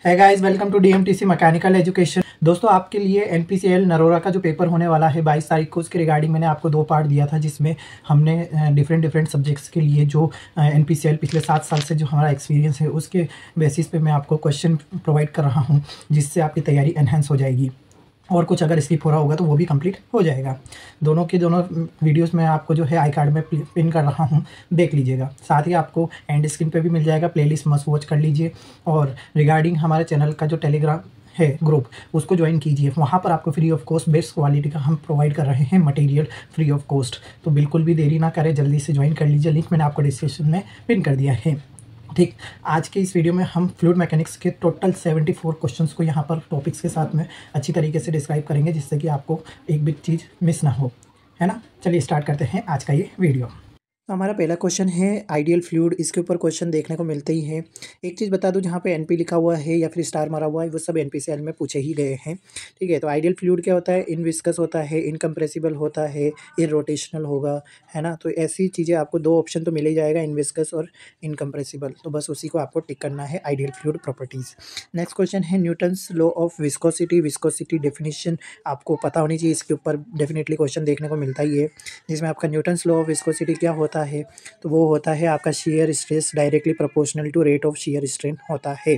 है guys, welcome to DMTC mechanical education. दोस्तों, आपके लिए एनपीसीएल नरोरा का जो पेपर होने वाला है 22 तारीख को, उसके रिगार्डिंग मैंने आपको 2 पार्ट दिया था, जिसमें हमने डिफरेंट सब्जेक्ट्स के लिए जो एनपीसीएल पिछले 7 साल से जो हमारा एक्सपीरियंस है उसके बेसिस पे मैं आपको क्वेश्चन प्रोवाइड कर रहा हूँ, जिससे आपकी तैयारी एनहेंस हो जाएगी और कुछ अगर स्किप हो रहा होगा तो वो भी कंप्लीट हो जाएगा। दोनों के दोनों वीडियोस में आपको जो है आई कार्ड में पिन कर रहा हूँ, देख लीजिएगा। साथ ही आपको एंड स्क्रीन पे भी मिल जाएगा, प्लेलिस्ट मस्ट वॉच कर लीजिए। और रिगार्डिंग हमारे चैनल का जो टेलीग्राम है ग्रुप, उसको ज्वाइन कीजिए। वहाँ पर आपको free of cost best quality का हम प्रोवाइड कर रहे हैं मटेरियल फ्री ऑफ कॉस्ट। तो बिल्कुल भी देरी ना करें, जल्दी से ज्वाइन कर लीजिए। लिंक मैंने आपको डिस्क्रिप्शन में पिन कर दिया है। ठीक, आज के इस वीडियो में हम फ्लूइड मैकेनिक्स के टोटल 74 क्वेश्चंस को यहाँ पर टॉपिक्स के साथ में अच्छी तरीके से डिस्क्राइब करेंगे, जिससे कि आपको एक भी चीज़ मिस ना हो, है ना। चलिए स्टार्ट करते हैं आज का ये वीडियो। तो हमारा पहला क्वेश्चन है आइडियल फ्लूइड। इसके ऊपर क्वेश्चन देखने को मिलते ही हैं। एक चीज़ बता दूं, जहाँ पे एनपी लिखा हुआ है या फिर स्टार मारा हुआ है, वो सब एनपीसीएल में पूछे ही गए हैं। ठीक है, तो आइडियल फ्लूइड क्या होता है? इनविस्कस होता है, इनकम्प्रेसिबल होता है, इरोटेशनल होगा, है ना। तो ऐसी चीज़ें आपको 2 ऑप्शन तो मिल ही जाएगा, इनविस्कस और इनकम्प्रेसिबल। तो बस उसी को आपको टिक करना है, ideal fluid properties. Next question है Newton's law of viscosity. Viscosity definition आपको पता होनी चाहिए, इसके ऊपर डेफिनेटली क्वेश्चन देखने को मिलता ही है, जिसमें आपका न्यूटन्स लॉ ऑफ विस्कोसिटी क्या होता है? तो वो होता है आपका shear stress directly proportional to rate of shear strain होता है।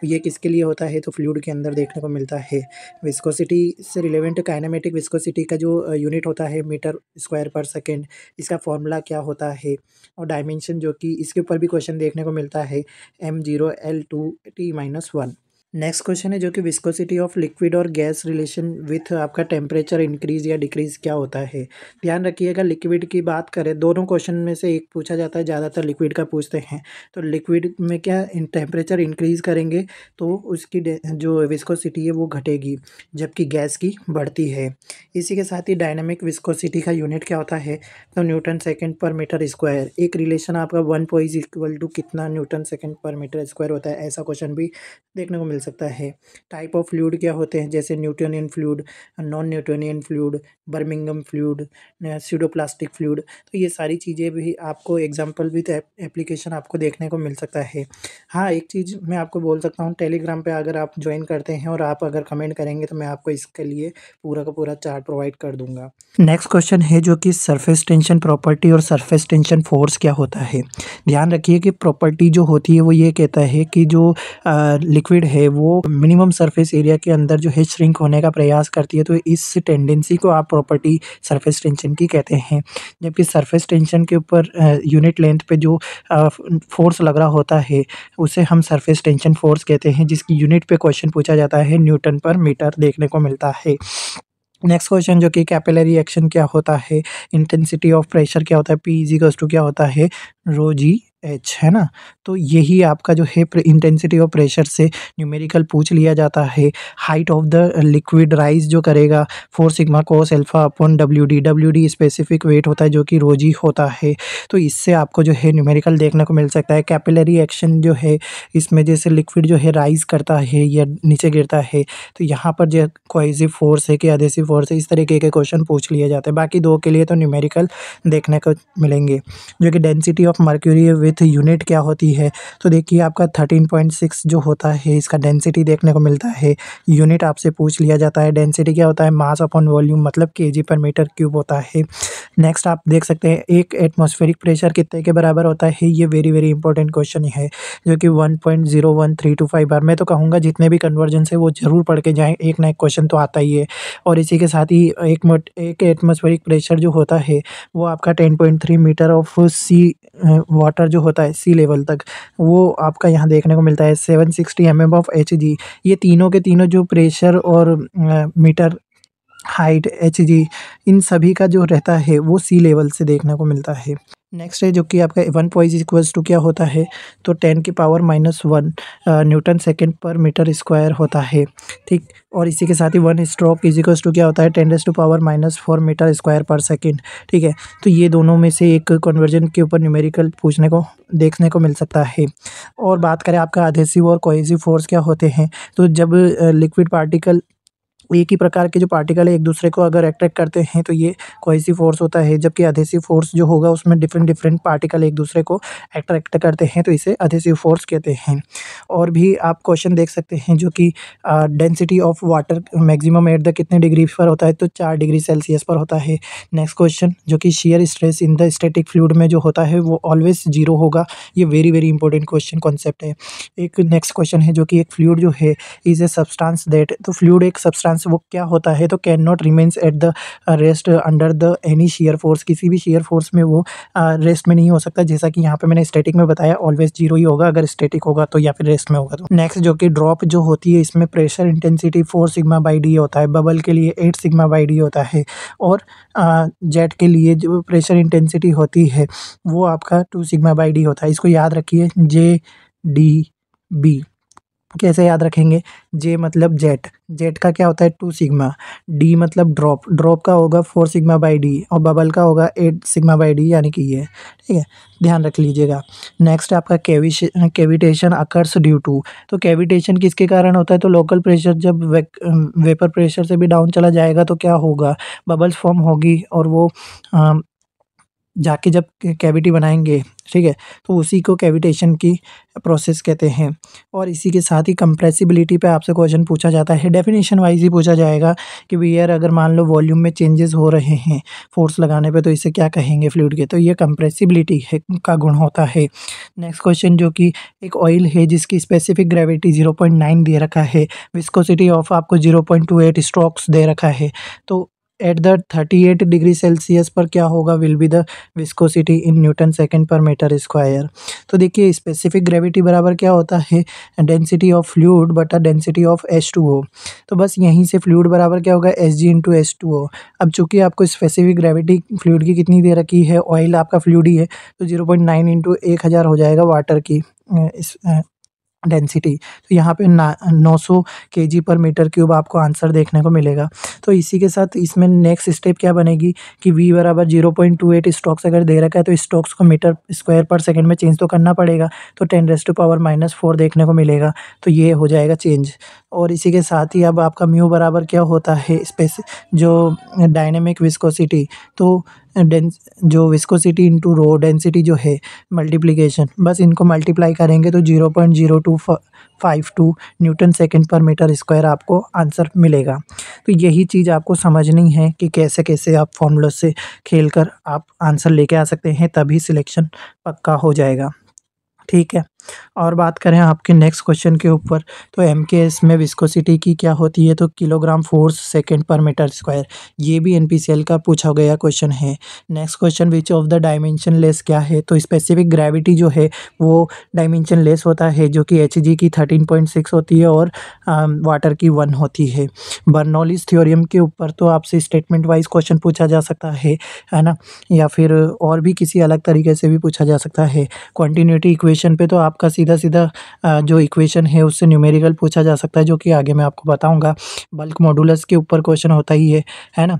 ये किसके लिए होता है? तो फ्लूइड के अंदर देखने को मिलता है। विस्कोसिटी से रिलेवेंट काइनेमेटिक विस्कोसिटी का जो यूनिट होता है मीटर स्क्वायर पर सेकेंड, इसका फॉर्मूला क्या होता है? और डायमेंशन जो कि इसके ऊपर भी क्वेश्चन देखने को मिलता है, m0L2T-1। नेक्स्ट क्वेश्चन है जो कि विस्कोसिटी ऑफ लिक्विड और गैस रिलेशन विथ आपका टेम्परेचर इंक्रीज या डिक्रीज क्या होता है? ध्यान रखिएगा, लिक्विड की बात करें, दोनों क्वेश्चन में से एक पूछा जाता है, ज़्यादातर लिक्विड का पूछते हैं। तो लिक्विड में क्या टेम्परेचर इंक्रीज करेंगे तो उसकी जो विस्कोसिटी है वो घटेगी, जबकि गैस की बढ़ती है। इसी के साथ ही डायनामिक विस्कोसिटी का यूनिट क्या होता है? तो न्यूटन सेकेंड पर मीटर स्क्वायर। एक रिलेशन आपका 1 इज इक्वल टू कितना न्यूटन सेकेंड पर मीटर स्क्वायर होता है, ऐसा क्वेश्चन भी देखने को मिल सकता है। टाइप ऑफ फ्लूइड क्या होते हैं? जैसे Newtonian fluid, non Newtonian fluid, बर्मिंघम फ्लूइड, स्यूडोप्लास्टिक फ्लूइड। तो ये सारी चीज़ें भी आपको एग्जांपल विद एप्लीकेशन आपको देखने को मिल सकता है। हाँ, एक चीज़ मैं आपको बोल सकता हूँ, टेलीग्राम पे अगर आप ज्वाइन करते हैं और आप अगर कमेंट करेंगे तो मैं आपको इसके लिए पूरा का पूरा चार्ट प्रोवाइड कर दूंगा। नेक्स्ट क्वेश्चन है जो कि सरफेस टेंशन प्रॉपर्टी और सरफेस टेंशन फोर्स क्या होता है? ध्यान रखिए कि प्रॉपर्टी जो होती है वो ये कहता है कि जो लिक्विड है वो मिनिमम सरफेस एरिया के अंदर जो है श्रिंक होने का प्रयास करती है। तो इस टेंडेंसी को आप प्रॉपर्टी सरफेस टेंशन की कहते हैं। जबकि सरफेस टेंशन के ऊपर यूनिट लेंथ पे जो फोर्स लग रहा होता है उसे हम सरफेस टेंशन फोर्स कहते हैं, जिसकी यूनिट पे क्वेश्चन पूछा जाता है, न्यूटन पर मीटर देखने को मिलता है। नेक्स्ट क्वेश्चन जो कि कैपिलरी एक्शन क्या होता है, इंटेंसिटी ऑफ प्रेशर क्या होता है, P इज इक्वल्स टू क्या होता है, रो जी एच, है ना। तो यही आपका जो है इंटेंसिटी ऑफ प्रेशर से न्यूमेरिकल पूछ लिया जाता है। Height of the liquid rise जो करेगा 4 sigma cos alpha upon WD। WD specific weight होता है जो कि रो जी होता है। तो इससे आपको जो है न्यूमेरिकल देखने को मिल सकता है। कैपिलरी एक्शन जो है इसमें जैसे लिक्विड जो है राइज करता है या नीचे गिरता है, तो यहाँ पर जो कोहेसिव फोर्स है कि एडहेसिव फोर्स है, इस तरीके के क्वेश्चन पूछ लिए जाते हैं। बाकी 2 के लिए तो न्यूमेरिकल देखने को मिलेंगे। जो कि density of mercury with unit क्या होती है? तो देखिए आपका 13.6 जो होता है इसका डेंसिटी देखने को मिलता है। यूनिट आपसे पूछ लिया जाता है। डेंसिटी क्या होता है? मास अपॉन वॉल्यूम, मतलब केजी पर मीटर क्यूब होता है। नेक्स्ट आप देख सकते हैं एक एटमॉस्फेरिक प्रेशर कितने के बराबर होता है? ये वेरी इंपॉर्टेंट क्वेश्चन है, जो कि 1.01325 बार। मैं तो कहूँगा जितने भी कन्वर्जन है वो जरूर पढ़ के जाएँ, एक ना एक क्वेश्चन तो आता ही है। और इसी के साथ ही एक एटमॉस्फेरिक प्रेशर जो होता है वो आपका 10.3 मीटर ऑफ सी वाटर जो होता है सी लेवल तक, वो आपका यहाँ देखने को मिलता है। 760 mm ऑफ Hg। ये तीनों के तीनों जो प्रेशर और मीटर हाइट Hg, इन सभी का जो रहता है वो सी लेवल से देखने को मिलता है। नेक्स्ट है जो कि आपका 1 पॉइज इक्वल्स टू क्या होता है? तो 10 की पावर -1 न्यूटन सेकेंड पर मीटर स्क्वायर होता है। ठीक, और इसी के साथ ही 1 स्ट्रोक इज इक्वल्स टू क्या होता है? 10 टू पावर -4 मीटर स्क्वायर पर सेकेंड। ठीक है, तो ये दोनों में से एक कन्वर्जन के ऊपर न्यूमेरिकल पूछने को देखने को मिल सकता है। और बात करें आपका एडहेसिव और कोहेसिव फोर्स क्या होते हैं, तो जब लिक्विड पार्टिकल एक ही प्रकार के जो पार्टिकल है एक दूसरे को अगर अट्रैक्ट करते हैं तो ये कोहेसिव फोर्स होता है, जबकि अधेसिव फोर्स जो होगा उसमें डिफरेंट डिफरेंट पार्टिकल एक दूसरे को अट्रैक्ट करते हैं तो इसे अधेसिव फोर्स कहते हैं। और भी आप क्वेश्चन देख सकते हैं जो कि density of water maximum at the कितने डिग्री पर होता है, तो 4 डिग्री सेल्सियस पर होता है। नेक्स्ट क्वेश्चन जो कि shear stress in the static fluid में जो होता है वो ऑलवेज जीरो होगा। ये very very important question concept है। एक नेक्स्ट क्वेश्चन है जो कि एक फ्लूइड जो है इज ए सब्सटेंस दैट, तो फ्लूइड एक सब्सटेंस वो क्या होता है, तो can not remains at the rest under the any shear force, किसी भी शियर फोर्स में वो रेस्ट में नहीं हो सकता। जैसा कि यहाँ पे मैंने स्टैटिक में बताया ऑलवेज जीरो ही होगा अगर स्टैटिक होगा तो, या फिर रेस्ट में होगा तो। नेक्स्ट जो कि ड्रॉप जो होती है इसमें pressure intensity 4 sigma by D होता है, बबल के लिए 8 सिग्मा बाई डी होता है, और जेट के लिए जो प्रेशर इंटेंसिटी होती है वो आपका 2 सिग्मा बाई डी होता है। इसको याद रखिए, जे डी बी। कैसे याद रखेंगे, जे मतलब जेट, जेट का क्या होता है 2 सिग्मा, डी मतलब ड्रॉप, ड्रॉप का होगा 4 सिग्मा बाई डी, और बबल का होगा 8 सिग्मा बाई डी, यानी कि ये ठीक है, ध्यान रख लीजिएगा। नेक्स्ट आपका कैविटेशन अकर्स ड्यू टू, तो कैविटेशन किसके कारण होता है, तो लोकल प्रेशर जब वेपर प्रेशर से भी डाउन चला जाएगा तो क्या होगा, बबल्स फॉर्म होगी और वो जाके जब कैविटी बनाएंगे, ठीक है, तो उसी को कैविटेशन की प्रोसेस कहते हैं। और इसी के साथ ही कंप्रेसिबिलिटी पे आपसे क्वेश्चन पूछा जाता है, डेफिनेशन वाइज ही पूछा जाएगा कि भैया अगर मान लो वॉल्यूम में चेंजेस हो रहे हैं फोर्स लगाने पे तो इसे क्या कहेंगे फ्लूइड के, तो ये कंप्रेसिबिलिटी है का गुण होता है। नेक्स्ट क्वेश्चन जो कि एक ऑयल है जिसकी स्पेसिफिक ग्रेविटी 0.9 दे रखा है, विस्कोसिटी ऑफ आपको 0.28 स्ट्रोक्स दे रखा है, तो एट द 38 डिग्री सेल्सियस पर क्या होगा, will be the viscosity in newton second पर मीटर स्क्वायर। तो देखिए स्पेसिफिक ग्रेविटी बराबर क्या होता है, डेंसिटी ऑफ फ्लूइड बटा डेंसिटी ऑफ H2O। तो बस यहीं से फ्लूइड बराबर क्या होगा, Hg इंटू H2O। अब चूंकि आपको स्पेसिफिक ग्रेविटी फ्लूइड की कितनी दे रखी है, ऑयल आपका फ्लूइड ही है, तो 0.9 इंटू 1000 हो जाएगा वाटर की इस डेंसिटी। तो यहाँ पे 900 केजी पर मीटर क्यूब आपको आंसर देखने को मिलेगा। तो इसी के साथ इसमें नेक्स्ट स्टेप क्या बनेगी कि v बराबर 0.28 स्ट्रोक्स अगर दे रखा है तो स्ट्रोक्स को मीटर स्क्वायर पर सेकंड में चेंज तो करना पड़ेगा, तो 10⁻⁻⁴ देखने को मिलेगा, तो ये हो जाएगा चेंज। और इसी के साथ ही अब आपका म्यू बराबर क्या होता है, जो डायनेमिक विस्कोसिटी, तो जो विस्कोसिटी इंटू रो डेंसिटी जो है मल्टीप्लिकेशन, बस इनको मल्टीप्लाई करेंगे तो 0.0252 न्यूटन सेकंड पर मीटर स्क्वायर आपको आंसर मिलेगा। तो यही चीज़ आपको समझनी है कि कैसे कैसे आप फॉर्मूला से खेलकर आप आंसर लेके आ सकते हैं, तभी सिलेक्शन पक्का हो जाएगा। ठीक है, और बात करें आपके नेक्स्ट क्वेश्चन के ऊपर, तो एमकेएस में विस्कोसिटी की क्या होती है, तो किलोग्राम फोर्स सेकंड पर मीटर स्क्वायर। ये भी एनपीसीएल का पूछा गया क्वेश्चन है। Next question, which of the dimension less क्या है, तो स्पेसिफिक ग्रेविटी जो है वो डायमेंशन लेस होता है, जो कि एचजी की 13.6 होती है और वाटर की 1 होती है। बर्नौलीज थ्योरम के ऊपर तो आपसे स्टेटमेंट वाइज क्वेश्चन पूछा जा सकता है ना, या फिर और भी किसी अलग तरीके से भी पूछा जा सकता है। क्वांटिन्यूटी इक्वेशन पे तो आपका सीधा सीधा जो इक्वेशन है उससे न्यूमेरिकल पूछा जा सकता है, जो कि आगे मैं आपको बताऊंगा। बल्क मॉडुलस के ऊपर क्वेश्चन होता ही है ना।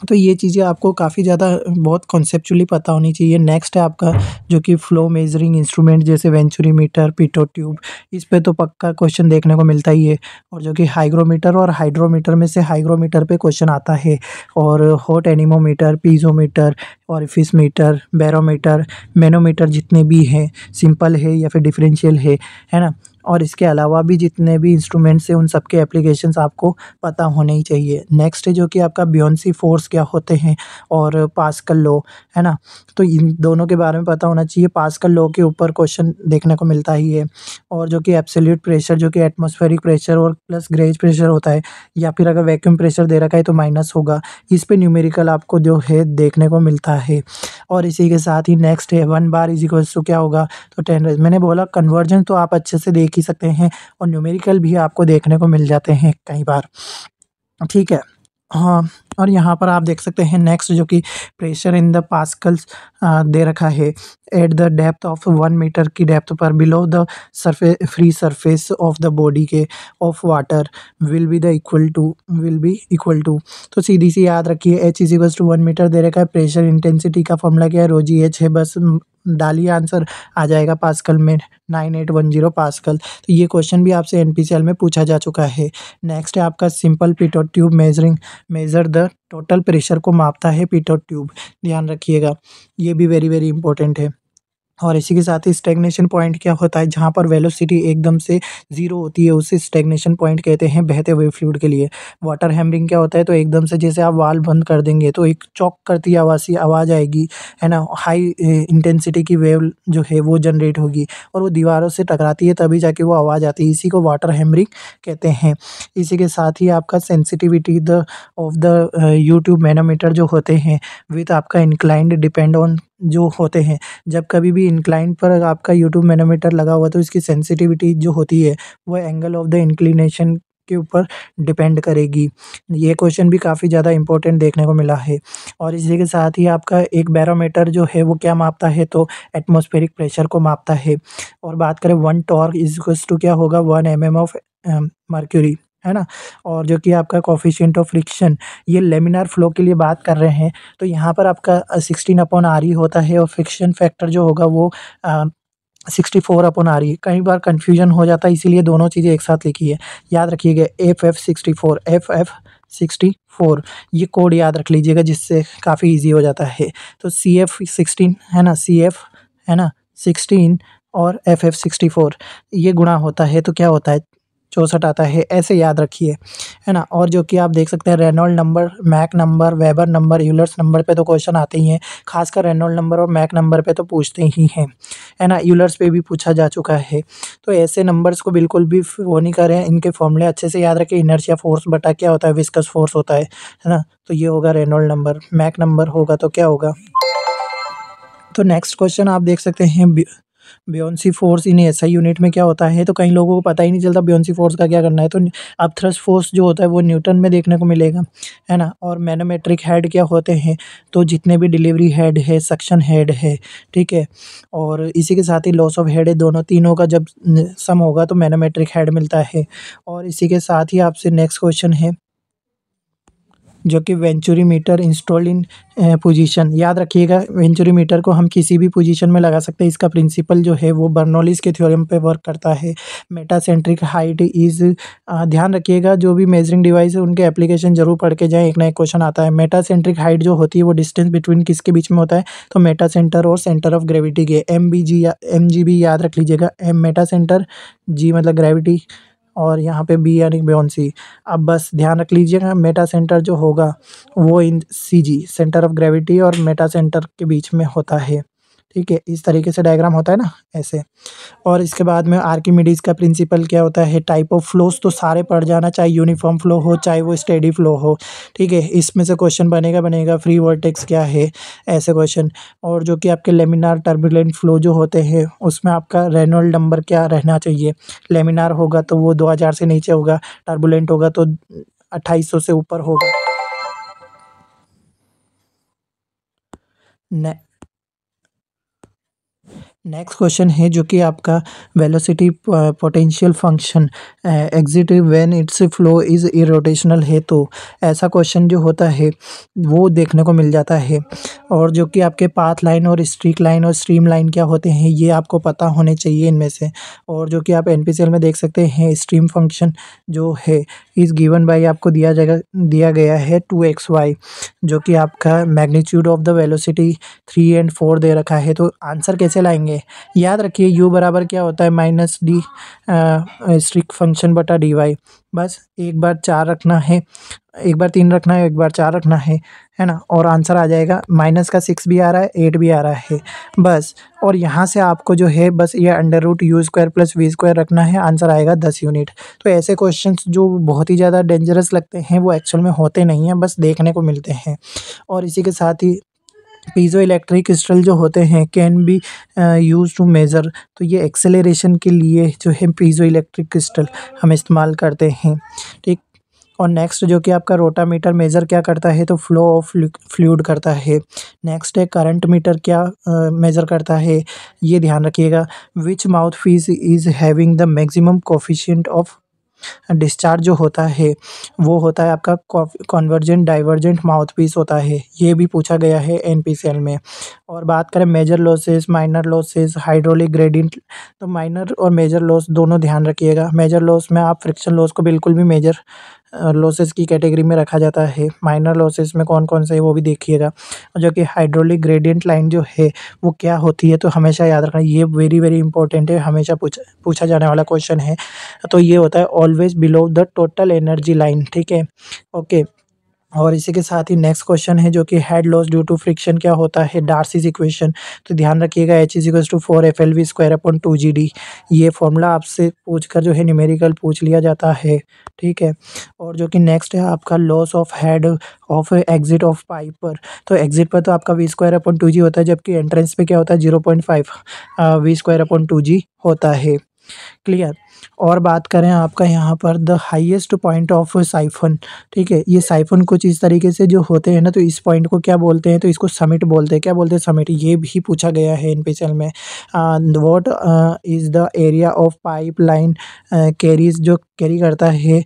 तो ये चीज़ें आपको काफ़ी ज़्यादा बहुत कॉन्सेप्चुअली पता होनी चाहिए। नेक्स्ट है आपका जो कि फ्लो मेजरिंग इंस्ट्रूमेंट जैसे वेंचुरीमीटर, पिटो ट्यूब, इस पे तो पक्का क्वेश्चन देखने को मिलता ही है। और जो कि हाइग्रोमीटर और हाइड्रोमीटर में से हाइग्रोमीटर पे क्वेश्चन आता है, और hot anemometer, piezometer, orifice meter, barometer, manometer जितने भी हैं, सिंपल है या फिर डिफरेंशियल है ना, और इसके अलावा भी जितने भी इंस्ट्रूमेंट्स हैं उन सब के एप्लीकेशंस आपको पता होने ही चाहिए। नेक्स्ट है जो कि आपका बियोंसी फोर्स क्या होते हैं और पास्कल लॉ, है ना, तो इन दोनों के बारे में पता होना चाहिए। पास्कल लॉ के ऊपर क्वेश्चन देखने को मिलता ही है। और जो कि एब्सोल्यूट प्रेशर जो कि एटमॉस्फेरिक प्रेशर और प्लस गेज प्रेशर होता है, या फिर अगर वैक्यूम प्रेशर दे रखा है तो माइनस होगा, इस पे न्यूमेरिकल आपको जो है देखने को मिलता है। और इसी के साथ ही नेक्स्ट है 1 बार इज इक्वल्स टू क्या होगा, तो 10, मैंने बोला कन्वर्जन तो आप अच्छे से देख ही सकते हैं, और न्यूमेरिकल भी आपको देखने को मिल जाते हैं कई बार। ठीक है, हाँ, और यहाँ पर आप देख सकते हैं नेक्स्ट जो कि प्रेशर इन द पास्कल्स दे रखा है, at the depth of 1 metre की डेप्थ पर below the free surface of the body के of water will be equal to. तो सीधी सी याद रखिए, H is equal to 1 metre दे रखा है, प्रेशर इंटेंसिटी का फॉर्मूला क्या है, रोजी एच है, बस डालिए आंसर आ जाएगा पास्कल में 9810 पास्कल। तो ये क्वेश्चन भी आपसे एनपीसीएल में पूछा जा चुका है। नेक्स्ट है आपका simple Pitot tube measure the total pressure को मापता है पिटोट ट्यूब, ध्यान रखिएगा, ये भी वेरी वेरी इंपॉर्टेंट है। और इसी के साथ ही स्टैग्नेशन पॉइंट क्या होता है, जहाँ पर वेलोसिटी एकदम से ज़ीरो होती है उसे स्टैग्नेशन पॉइंट कहते हैं बहते हुए फ्लूइड के लिए। वाटर हैमरिंग क्या होता है, तो एकदम से जैसे आप वाल्व बंद कर देंगे तो एक चॉक करती आवाज़ आएगी, है ना, हाई इंटेंसिटी की वेव जो है वो जनरेट होगी और वो दीवारों से टकराती है तभी जाके वो आवाज़ आती है, इसी को वाटर हैमरिंग कहते हैं। इसी के साथ ही आपका sensitivity the of the U tube manometer जो होते हैं विथ आपका इंक्लाइंड डिपेंड ऑन जो होते हैं, जब कभी भी इंक्लाइन पर आपका यूट्यूब मैनोमीटर लगा हुआ तो इसकी सेंसिटिविटी जो होती है वो एंगल ऑफ द इंक्लिनेशन के ऊपर डिपेंड करेगी। ये क्वेश्चन भी काफ़ी ज़्यादा इंपॉर्टेंट देखने को मिला है। और इसी के साथ ही आपका एक बैरोमीटर जो है वो क्या मापता है, तो एटमॉस्फेरिक प्रेशर को मापता है। और बात करें 1 टॉर्क इज इक्वल्स टू क्या होगा, 1 mm ऑफ मर्क्यूरी, है ना। और जो कि आपका कोफिशिएंट ऑफ फ्रिक्शन, ये लेमिनार फ्लो के लिए बात कर रहे हैं, तो यहाँ पर आपका 16/RE होता है और फ्रिक्शन फैक्टर जो होगा वो 64/RE। कई बार कन्फ्यूजन हो जाता है, इसीलिए दोनों चीज़ें एक साथ लिखी है, याद रखिएगा। FF64 ये कोड याद रख लीजिएगा, जिससे काफ़ी इजी हो जाता है। तो CF16 है ना, CF है ना 16 और FF64 ये गुणा होता है तो क्या होता है, 64 आता है, ऐसे याद रखिए, है ना। और जो कि आप देख सकते हैं Reynold number, Mach number, Weber number, Euler's number पे तो क्वेश्चन आते ही हैं, खासकर रेनॉल्ड नंबर और मैक नंबर पे तो पूछते ही हैं, है ना। यूलर्स पे भी पूछा जा चुका है, तो ऐसे नंबर्स को बिल्कुल भी वो नहीं करें, इनके फॉर्मूले अच्छे से याद रखें। इनर्शिया फोर्स बटा क्या होता है, विस्कस फोर्स होता है ना। तो ये होगा रेनॉल्ड नंबर, मैक नंबर होगा तो क्या होगा। तो नेक्स्ट क्वेश्चन आप देख सकते हैं, बियोंसी फोर्स इन एसआई यूनिट में क्या होता है, तो कई लोगों को पता ही नहीं चलता बियोंसी फोर्स का क्या करना है। तो अब थ्रस्ट फोर्स जो होता है वो न्यूटन में देखने को मिलेगा, है ना। और मैनोमेट्रिक हेड क्या होते हैं, तो जितने भी डिलीवरी हेड है, सक्शन हेड है, ठीक है। और इसी के साथ ही लॉस ऑफ हेड है, दोनों तीनों का जब सम होगा तो मैनोमेट्रिक हेड मिलता है। और इसी के साथ ही आपसे नेक्स्ट क्वेश्चन है जो कि venturi meter installed in position, याद रखिएगा वेंचुरी मीटर को हम किसी भी पोजीशन में लगा सकते हैं। इसका प्रिंसिपल जो है वो बर्नौलीज के थ्योरम पे वर्क करता है। मेटासेंट्रिक हाइट इज, ध्यान रखिएगा जो भी मेजरिंग डिवाइस है उनके एप्लीकेशन जरूर पढ़ के जाएं, एक ना एक क्वेश्चन आता है। मेटासेंट्रिक हाइट जो होती है वो डिस्टेंस बिटवीन किसके बीच में होता है, तो मेटा सेंटर और सेंटर ऑफ ग्रेविटी के, MGB याद रख लीजिएगा। एम मेटा सेंटर, जी मतलब ग्रेविटी, और यहाँ पे बी यानी बियोंसी। अब बस ध्यान रख लीजिएगा मेटा सेंटर जो होगा वो इन CG सेंटर ऑफ ग्रेविटी और मेटा सेंटर के बीच में होता है, ठीक है। इस तरीके से डायग्राम होता है ना, ऐसे। और इसके बाद में आर्किमिडीज का प्रिंसिपल क्या होता है, टाइप ऑफ फ्लोज तो सारे पढ़ जाना, चाहे यूनिफॉर्म फ्लो हो चाहे वो स्टेडी फ्लो हो, ठीक है। इसमें से क्वेश्चन बनेगा फ्री वर्टेक्स क्या है, ऐसे क्वेश्चन। और जो कि आपके लेमिनार टर्बुलेंट फ्लो जो होते हैं उसमें आपका रेनॉल्ड नंबर क्या रहना चाहिए, लेमिनार होगा तो वो 2000 से नीचे होगा, टर्बुलेंट होगा तो 2800 से ऊपर होगा। नेक्स्ट क्वेश्चन है जो कि आपका velocity potential function exit when it's flow is irrotational है, तो ऐसा क्वेश्चन जो होता है वो देखने को मिल जाता है। और जो कि आपके पाथ लाइन और स्ट्रीक लाइन और स्ट्रीम लाइन क्या होते हैं ये आपको पता होने चाहिए इनमें से। और जो कि आप एनपीसीएल में देख सकते हैं, स्ट्रीम फंक्शन जो है इज गिवन बाय, आपको दिया गया है 2xy, जो कि आपका मैग्नीट्यूड ऑफ द वेलोसिटी 3 और 4 दे रखा है। तो आंसर कैसे लाएंगे, याद रखिए u बराबर क्या होता है, -d स्ट्रिक फंक्शन बटा dy। बस एक बार 4 रखना है, एक बार 3 रखना है, एक बार 4 रखना है ना। और आंसर आ जाएगा, माइनस का 6 भी आ रहा है, 8 भी आ रहा है, बस। और यहाँ से आपको जो है बस ये √u² + v² रखना है, आंसर आएगा 10 यूनिट। तो ऐसे क्वेश्चंस जो बहुत ही ज़्यादा डेंजरस लगते हैं वो एक्चुअल में होते नहीं हैं, बस देखने को मिलते हैं। और इसी के साथ ही पीजो इलेक्ट्रिक क्रिस्टल जो होते हैं can be use to measure, तो ये एक्सेलरेशन के लिए जो है पीजो इलेक्ट्रिक क्रिस्टल हम इस्तेमाल करते हैं, ठीक। और नेक्स्ट जो कि आपका रोटामीटर मेज़र क्या करता है, तो फ्लो ऑफ फ्लूइड करता है। नेक्स्ट है करंट मीटर क्या मेज़र करता है, ये ध्यान रखिएगा। Which mouth piece is having the maximum coefficient of discharge जो होता है वो होता है आपका कॉन्वर्जेंट डाइवर्जेंट माउथपीस होता है, ये भी पूछा गया है एनपीसीएल में। और बात करें major losses minor losses hydraulic gradient, तो माइनर और मेजर लॉस दोनों ध्यान रखिएगा। मेजर लॉस में आप फ्रिक्शन लॉस को बिल्कुल भी मेजर लॉसेस की कैटेगरी में रखा जाता है। माइनर लॉसेस में कौन कौन से है वो भी देखिएगा। और जो कि हाइड्रोलिक ग्रेडियंट लाइन जो है वो क्या होती है, तो हमेशा याद रखना, ये वेरी वेरी इंपॉर्टेंट है, हमेशा पूछा जाने वाला क्वेश्चन है। तो ये होता है always below the total energy line, ठीक है, ओके। और इसी के साथ ही नेक्स्ट क्वेश्चन है जो कि head loss due to friction क्या होता है, डार्सीज इक्वेशन। तो ध्यान रखिएगा H is equals to 4 FLV square upon 2GD, ये फॉर्मूला आपसे पूछकर जो है न्यूमेरिकल पूछ लिया जाता है, ठीक है। और जो कि नेक्स्ट है आपका loss of head of exit of pipe पर, तो एग्जिट पर तो आपका V² अपॉन 2G होता है, जबकि एंट्रेंस पे क्या होता है 0.5 V² अपॉन 2G होता है, क्लियर। और बात करें आपका यहाँ पर the highest point of siphon, ठीक है, ये साइफन कुछ इस तरीके से जो होते हैं ना, तो इस पॉइंट को क्या बोलते हैं, तो इसको समिट बोलते हैं। क्या बोलते हैं, समिट, ये भी पूछा गया है एनपीसीएल में। What is the area of pipe line carries, जो कैरी करता है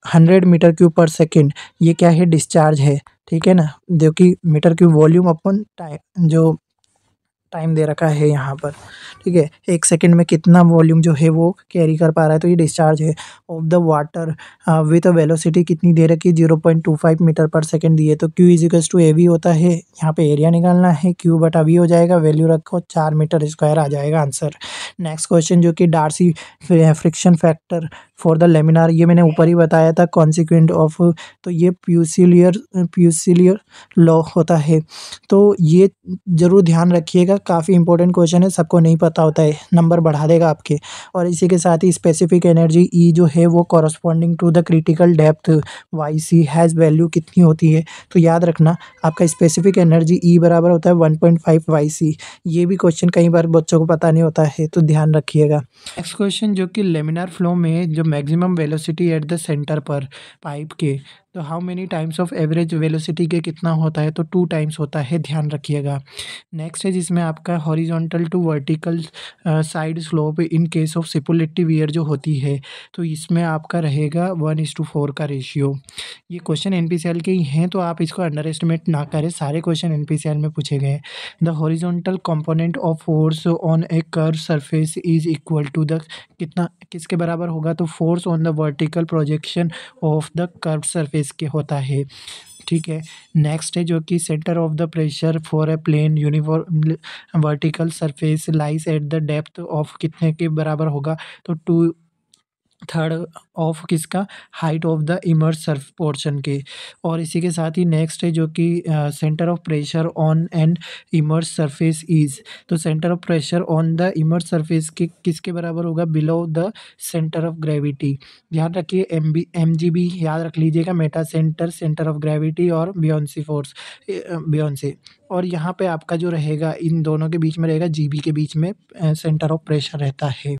100 मीटर क्यूब पर सेकेंड, ये क्या है, डिस्चार्ज है, ठीक है ना, जो कि मीटर क्यूब वॉल्यूम अपन टाइम, जो टाइम दे रखा है यहाँ पर, ठीक है, 1 सेकंड में कितना वॉल्यूम जो है वो कैरी कर पा रहा है, तो ये डिस्चार्ज है। Of the water with velocity कितनी दे रखी है, 0.25 मीटर पर सेकंड दी है। तो Q is equals to AV होता है, यहाँ पे एरिया निकालना है, Q बटा V हो जाएगा, वैल्यू रखो 4 मीटर स्क्वायर आ जाएगा आंसर। नेक्स्ट क्वेश्चन जो कि Darcy friction factor for the laminar, ये मैंने ऊपर ही बताया था, कॉन्सिक्वेंट ऑफ, तो ये प्यूसिलियर लॉ होता है। तो ये ज़रूर ध्यान रखिएगा, काफ़ी इंपॉर्टेंट क्वेश्चन है, सबको नहीं पता होता है, नंबर बढ़ा देगा आपके। और इसी के साथ ही स्पेसिफिक एनर्जी E जो है वो corresponding to the critical depth YC has value कितनी होती है, तो याद रखना आपका स्पेसिफिक एनर्जी E बराबर होता है 1.5 YC। ये भी क्वेश्चन कई बार बच्चों को पता नहीं होता है, तो ध्यान रखिएगा। नेक्स्ट क्वेश्चन जो कि लेमिनार फ्लो में जो maximum velocity at the centre पर पाइप के, तो how many times of average velocity के कितना होता है, तो 2 टाइम्स होता है, ध्यान रखिएगा। नेक्स्ट है जिसमें आपका horizontal to vertical side slope in case of cipolletti weir जो होती है, तो इसमें आपका रहेगा 1:4 का रेशियो। ये क्वेश्चन एनपीसीएल के ही हैं, तो आप इसको अंडर एस्टिमेट ना करें, सारे क्वेश्चन एनपीसीएल में पूछे गए हैं। The horizontal component of force on a curve surface is equal to the, कितना किसके बराबर होगा, तो force on the vertical projection of the curve surface के होता है, ठीक है। नेक्स्ट है जो कि centre of the pressure for a plane uniform vertical surface lies at the depth of कितने के बराबर होगा, तो 2/3 ऑफ किसका, height of the immerse surf portion के। और इसी के साथ ही नेक्स्ट है जो कि centre of pressure on and immerse surface is, तो centre of pressure on the immerse surface के किसके बराबर होगा, below the centre of gravity. ध्यान रखिए MGB याद रख लीजिएगा, metacentre, centre of gravity और बियॉन्सी फोर्स, बियॉन्सी। और यहाँ पे आपका जो रहेगा इन दोनों के बीच में रहेगा GB के बीच में सेंटर ऑफ प्रेशर रहता है।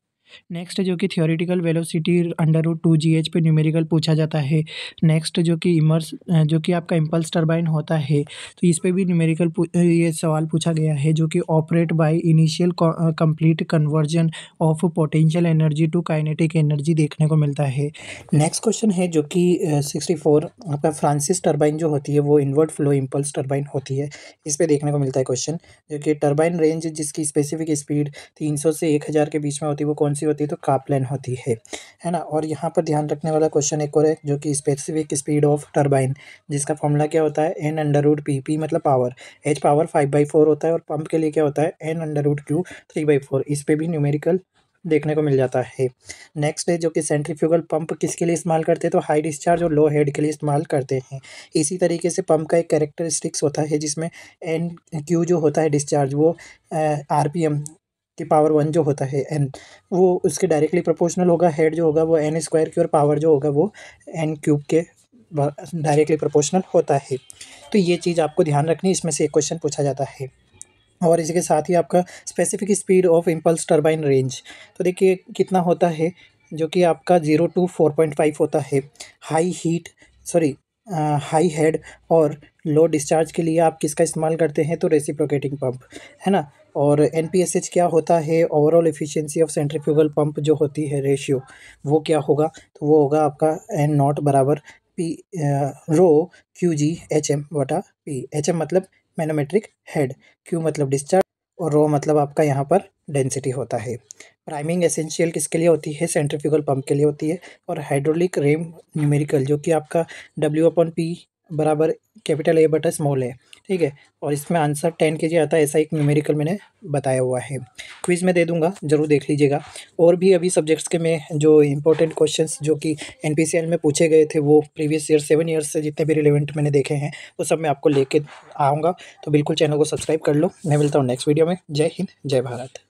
नेक्स्ट जो कि थ्योरेटिकल वेलोसिटी √2GH पे न्यूमेरिकल पूछा जाता है। नेक्स्ट जो कि इमर्स जो कि आपका इम्पल्स टरबाइन होता है, तो इस पे भी न्यूमेरिकल ये सवाल पूछा गया है, जो कि operate by initial complete conversion of potential energy to kinetic energy देखने को मिलता है। नेक्स्ट क्वेश्चन है जो कि 64 आपका फ्रांसिस टरबाइन जो होती है वो इनवर्ट फ्लो इम्पल्स टरबाइन होती है, इस पे देखने को मिलता है क्वेश्चन। जो कि टरबाइन रेंज जिसकी स्पेसिफिक स्पीड 300 से 1000 के बीच में होती है, वो कौन सी होती है, तो काप्लैन होती है ना। और यहाँ पर ध्यान रखने वाला क्वेश्चन एक और है, जो कि स्पेसिफिक स्पीड ऑफ टरबाइन, जिसका फॉर्मूला क्या होता है, N√P मतलब पावर, H पावर 5/4 होता है, और पंप के लिए क्या होता है, N√Q 3/4। इस पे भी न्यूमेरिकल देखने को मिल जाता है। नेक्स्ट है जो कि सेंट्रीफ्यूगल पंप किसके लिए इस्तेमाल करते हैं, तो हाई डिस्चार्ज और लो हेड के लिए इस्तेमाल करते हैं। इसी तरीके से पंप का एक कैरेक्टरिस्टिक्स होता है, जिसमें NQ जो होता है डिस्चार्ज, वो RPM की पावर 1 जो होता है N, वो उसके डायरेक्टली प्रोपोर्शनल होगा। हेड जो होगा वो N² की, और पावर जो होगा वो N³ के डायरेक्टली प्रोपोर्शनल होता है। तो ये चीज़ आपको ध्यान रखनी है, इसमें से एक क्वेश्चन पूछा जाता है। और इसी के साथ ही आपका specific speed of impulse turbine range, तो देखिए कितना होता है, जो कि आपका 0 to 4.5 होता है। High heat sorry high head और लो डिस्चार्ज के लिए आप किसका इस्तेमाल करते हैं? तो रेसिप्रोकेटिंग पंप, है ना? और एनपीएसएच क्या होता है? Overall efficiency of centrifugal pump जो होती है रेशियो, वो क्या होगा? तो वो होगा आपका एन नॉट बराबर पी रो क्यू जी एच एम बटा पी। एच एम मतलब मैनोमेट्रिक हेड, क्यू मतलब डिस्चार्ज और रो मतलब आपका यहाँ पर डेंसिटी होता है। प्राइमिंग एसेंशियल किसके लिए होती है? सेंट्रीफ्यूगल पंप के लिए होती है। और हाइड्रोलिक रेम न्यूमेरिकल जो कि आपका डब्ल्यू अपॉन पी बराबर कैपिटल ए बटा स्मॉल है, ठीक है। और इसमें आंसर 10 kg आता है, ऐसा एक न्यूमेरिकल मैंने बताया हुआ है। क्विज़ में दे दूंगा, ज़रूर देख लीजिएगा। और भी अभी सब्जेक्ट्स के में जो इंपॉर्टेंट क्वेश्चंस जो कि एनपीसीएल में पूछे गए थे, वो प्रीवियस ईयर 7 ईयर्स से जितने भी रिलेवेंट मैंने देखे हैं, वो सब मैं आपको लेके आऊँगा। तो बिल्कुल चैनल को सब्सक्राइब कर लो। मैं मिलता हूँ नेक्स्ट वीडियो में। जय हिंद, जय भारत।